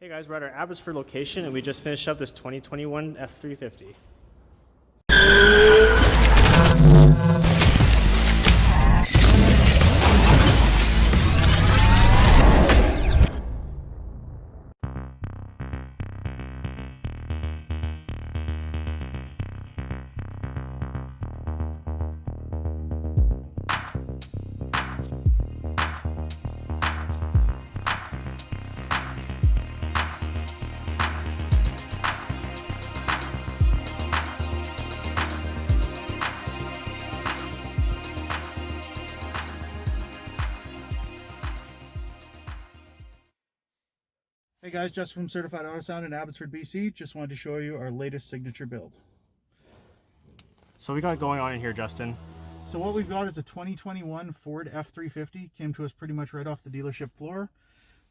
Hey guys, we're at our Abbotsford location and we just finished up this 2021 F-350. Hey guys, Justin from Certified Autosound in Abbotsford, BC. Just wanted to show you our latest signature build. So we got going on in here, Justin. So what we've got is a 2021 Ford F-350. Came to us pretty much right off the dealership floor.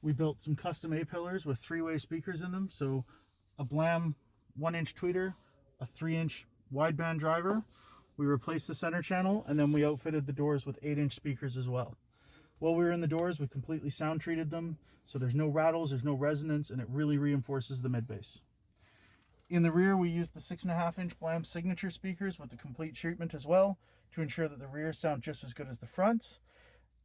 We built some custom A-pillars with 3-way speakers in them. So a Blam 1-inch tweeter, a 3-inch wideband driver. We replaced the center channel and then we outfitted the doors with 8-inch speakers as well. While we were in the doors, we completely sound treated them, so there's no rattles, there's no resonance, and it really reinforces the mid-bass. In the rear, we used the 6.5-inch Blam signature speakers with the complete treatment as well to ensure that the rears sound just as good as the fronts.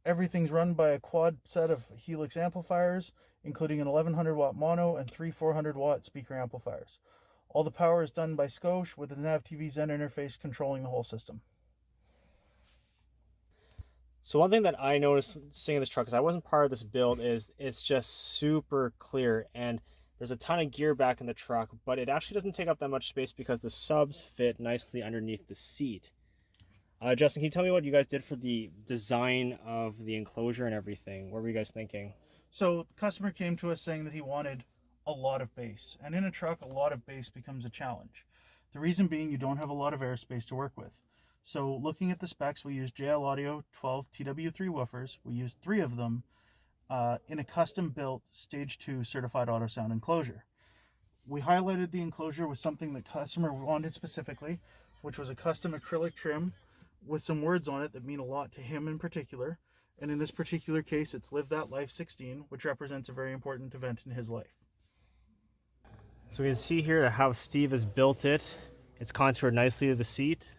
Everything's run by a quad set of Helix amplifiers, including an 1100 watt mono and 3 400 watt speaker amplifiers. All the power is done by Scosh with the Nav TV Zen interface controlling the whole system. So one thing that I noticed seeing this truck, because I wasn't part of this build, is it's just super clear and there's a ton of gear back in the truck, but it actually doesn't take up that much space because the subs fit nicely underneath the seat. Justin, can you tell me what you guys did for the design of the enclosure and everything? What were you guys thinking? So the customer came to us saying that he wanted a lot of bass, and in a truck a lot of bass becomes a challenge. The reason being you don't have a lot of airspace to work with. So looking at the specs, we used JL Audio 12 TW3 woofers. We used 3 of them in a custom built stage 2 certified Autosound enclosure. We highlighted the enclosure with something the customer wanted specifically, which was a custom acrylic trim with some words on it that mean a lot to him in particular. And in this particular case, it's Live That Life 16, which represents a very important event in his life. So we can see here how Steve has built it. It's contoured nicely to the seat.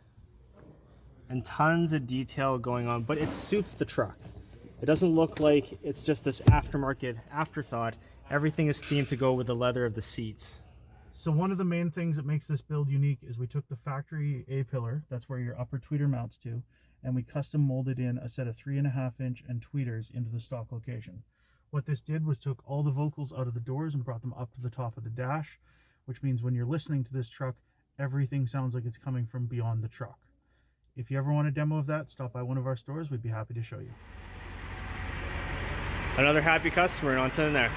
And tons of detail going on, but it suits the truck. It doesn't look like it's just this aftermarket afterthought. Everything is themed to go with the leather of the seats. So one of the main things that makes this build unique is we took the factory A-pillar, that's where your upper tweeter mounts to, and we custom molded in a set of 3.5-inch and tweeters into the stock location. What this did was took all the vocals out of the doors and brought them up to the top of the dash, which means when you're listening to this truck, everything sounds like it's coming from beyond the truck. If you ever want a demo of that, stop by one of our stores. We'd be happy to show you. Another happy customer, and on to the next.